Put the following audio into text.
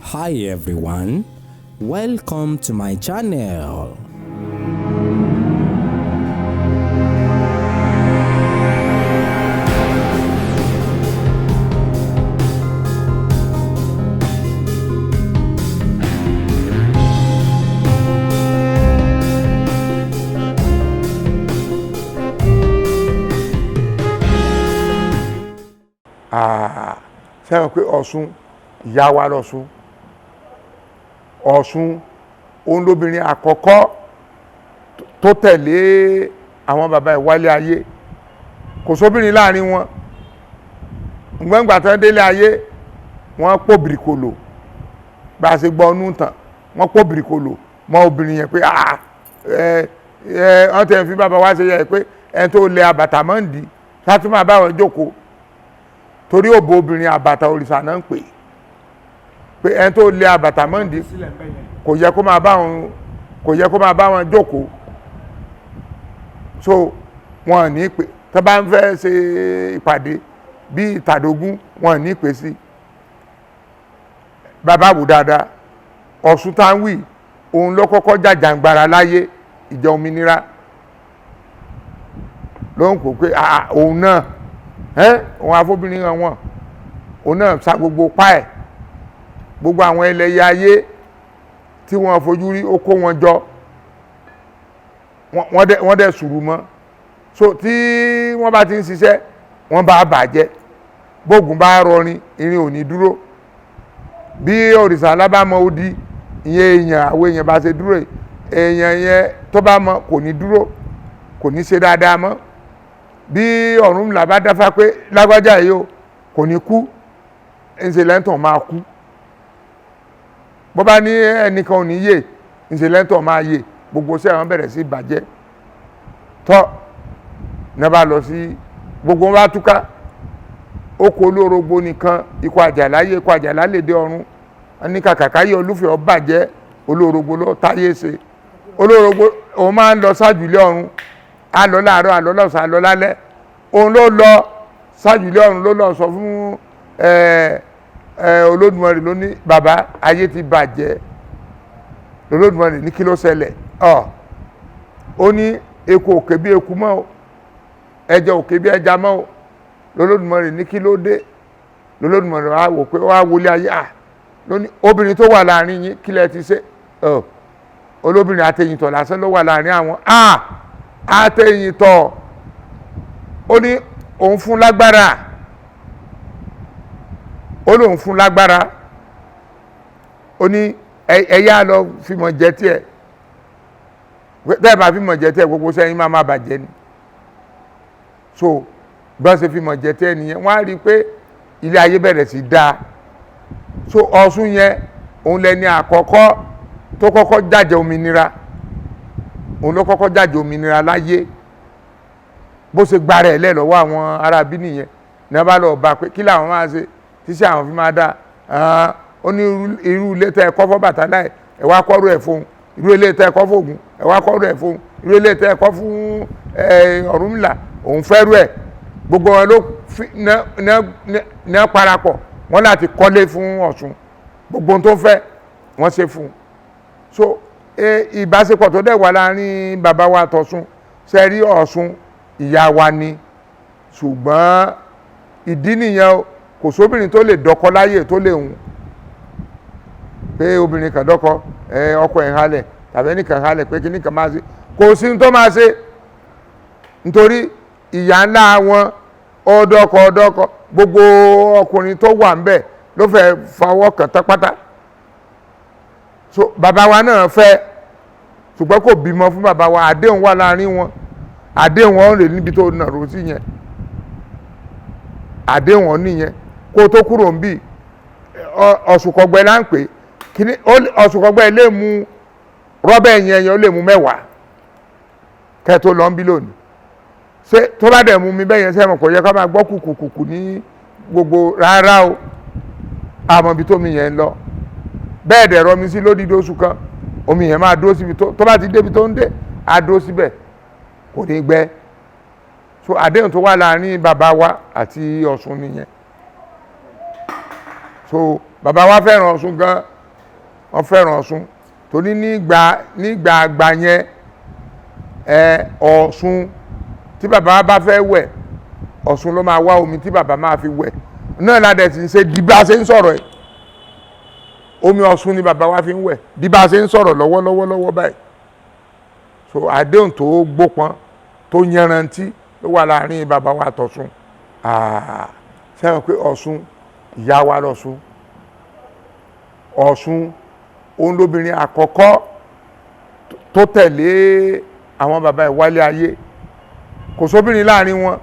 Hi everyone, welcome to my channel. Sẹ́wọ̀n pé Ọ̀ṣun ìyá wa lọ́ṣun. Ọ̀ṣun òun lóbìnrin àkọ́kọ́ tó tẹ̀lé àwọn bàbá ìwálé ayé. Kò sóbìnrin láàrin wọn. Ngbọ̀ngbà tán délé ayé wọ́n pò bìrìkòlò. Bá a ṣe gbọ́ ọnú tàn wọ́n pò bìrìkòlò mọ́ obìnrin yẹn pé wọ́n tẹ̀ fi bàbá wa ṣe yẹ pé ẹni tó lẹ àbàtà mọ́ ń dì sátú máa bá wọn jókòó. Torí òbò obìnrin àbàtà òrìṣà náà ń pè pé ẹni tó lé àbàtà mọ́ndì kò yẹ kó máa bá wọn jókòó. So wọn ní pé tó bá ń fẹ́ ṣe ìpàdé bí ìtàdógún wọn ní pè sí. Bàbá wò dáadáa Ọ̀ṣun táwì òun ló kọ́kọ́ jàjàǹgbara láyé ìjọ òmìnira ló ń pò pé òun náà òun afóbìnrin hàn wọ́n òun náà sa gbogbo pa ẹ̀ gbogbo àwọn ẹlẹ́yẹ ayé tí wọ́n fojú rí ó kó wọn jọ wọ́n dẹ̀ sùúrù mọ́. So tí wọ́n bá ti ń ṣiṣẹ́ wọ́n bá bàjẹ́ bógun bá rọrin irin ò ní dúró bí òrìṣà alábàámọ̀ odi ìyẹn èèyàn àwọn èèyàn bá ṣe dúró èèyàn yẹn tó bá mọ kò ní dúró kò ní ṣe dáadáa mọ́. Bí Ọ̀rúnmìlà bá dáfá pé lágbájá yìí o kò ní kú ìṣẹ̀lẹ̀ntàn máa kú. Bó bá ní ẹnìkan ò ní yè ìṣẹ̀lẹ̀ntàn máa yè gbogbo sí àwọn bẹ̀rẹ̀ sí bàjẹ́ tọ́ ní bá lọ sí gbogbo wa túká oko olórogbo nìkan ikọ̀ àjàlá yé ikọ̀ àjàlá lè dé ọ̀run ní kàkàkáyé olúfẹ́ ọ bàjẹ́ olórogbo ló táyé ṣe olórogbo òun máa ń lọ sájùlé ọ̀run alọ láàárọ̀ alọ lọ́sàn alọ lálẹ́ òun ló lọ sájùlé ọ̀run ló lọ sọ fún Olódùmarè ló ní bàbá ayé ti bàjẹ́. Olódùmarè ní kí ló ṣẹlẹ̀ ó ní eku òkè bí eku mọ́ o ẹja òkè bí ẹja mọ́ o. Olódùmarè ní kí ló dé. Olódùmarè wá wò pé wá wọlé ayé ló ní obìnrin tó wà láàrin yín kí lẹ ti ṣe olóbìnrin àtẹ̀yìntọ̀ lásán ló wà láàrin àwọn àtẹ̀yìntọ̀ ó ní òun fún lágbára ó lóun fún lágbára ó ní ẹ̀yà lọ fìmọ̀ jẹ tiẹ̀ tẹ́ẹ̀ bá fìmọ̀ jẹ tiẹ̀ gbogbo sẹ́yìn máa bàjẹ́ ni. So bá ṣe fìmọ̀ jẹ tiẹ̀ nìyẹn wọ́n á rí i pé ilé ayé bẹ̀rẹ̀ sí dáa. So Ọ̀ṣun yẹn òun lẹni àkọ́kọ́ tó kọ́kọ́ jàjẹ́ òmìnira òun ló kọ́kọ́ jàjẹ́ òmìnira láyé. Bó ṣe gbára ẹ̀ lẹ́ lọ́wọ́ àwọn aráabí nìyẹn ní wọ́n bá lọ bá pé kí làwọn máa ṣe tíṣẹ́ àwọn fi máa dá ó ní irú ilé tẹ́ ẹ kọ́ fún Ọbàtálá ẹ̀ wá kọ́rù ẹ̀ fóun irú ilé tẹ́ ẹ kọ́ fún Ògún ẹ̀ wá kọ́rù ẹ̀ fóun irú ilé tẹ́ ẹ kọ́ fún Ọ̀rúnmìlà òun fẹ́rù ẹ̀ gbogbo wọn ló ní parapọ̀ wọ́n láti kọ́lé fún Ọ̀ṣun gbogbo ohun tó fẹ́ wọ́n ṣe fún un. So ìbáṣepọ̀ tó dẹ̀ wà láàrin bàbá wa tọ̀ṣun ṣe rí Ọ̀ṣun ìyá wa ni ṣùgbọ́n ìdí nìyẹn kò sóbìnrin tó lè dọ́kọ láyè tó lè hùn pé obìnrin kan dọ́kọ ọkọ ẹ̀ halẹ̀ tàbí ẹnìkan halẹ̀ pé kíní kan máa ṣe kò sí tó máa ṣe nítorí ìyá ńlá wọn ọdọkọ gbogbo ọkùnrin tó wà ńbẹ̀ ló fẹ́ fọwọ́ kàn tán pátá. So bàbá wa náà fẹ́ ṣùgbọ́n kò bímọ fún bàbá wa àdéhùn wà láàrin wọn àdéhùn wọn rè níbi tó nàró sí yẹn àdéhùn wọn nìyẹn kó tó kúrò ń bì ọ̀ṣùnkọ̀gbẹ́ là ń pè kíní ọ̀ṣùnkọ̀gbẹ́ lè mú rọ́bà ẹ̀yìn ó lè mú 10 kẹ́ tó lọ ń bí lónìí ṣé tó bá dẹ̀ mú mi bẹ́yẹn sẹ́mọ̀ kò yẹ ká máa gbọ́ kùkùkùkù ní gbogbo rárá o àmọ́ ibi tómi yẹn lọ bẹ́ẹ̀ dẹ̀ rọmi sí lódìdí oṣù kan omi yẹn máa dúró síbi tó bá ti débi tó ń dé á dúró síbẹ̀ kò ní gbẹ. So àdéhùn tó wà láàrin bàbá wa àti Ọ̀ṣun nìyẹn. So bàbá wa fẹ́ràn Ọ̀ṣun gan wọ́n fẹ́ràn Ọ̀ṣun torí nígbà àgbà yẹn Ọ̀ṣun tí bàbá bá fẹ́ wẹ̀ Ọ̀ṣun ló máa wá omi tí bàbá máa fi wẹ̀ náà ládẹ̀ tí ń ṣe di bá ṣe ń sọ̀rọ̀ ẹ̀ omi Ọ̀ṣun ni bàbá wa fi ń wẹ̀ di bá ṣe ń sọ̀rọ̀ lọ́wọ́lọ́wọ́ báyìí so àdéhùn tó gbópọn tó yanrantí ló wà láàrin bàbá wa àtọ̀ṣun sẹ́wọ̀n pé Ọ̀ṣun ìyá wa lọ́ṣun Ọ̀ṣun òun lóbìnrin àkọ́kọ́ tó tẹ̀lé àwọn bàbá ìwálé ayé kò sóbìnrin láàrin wọn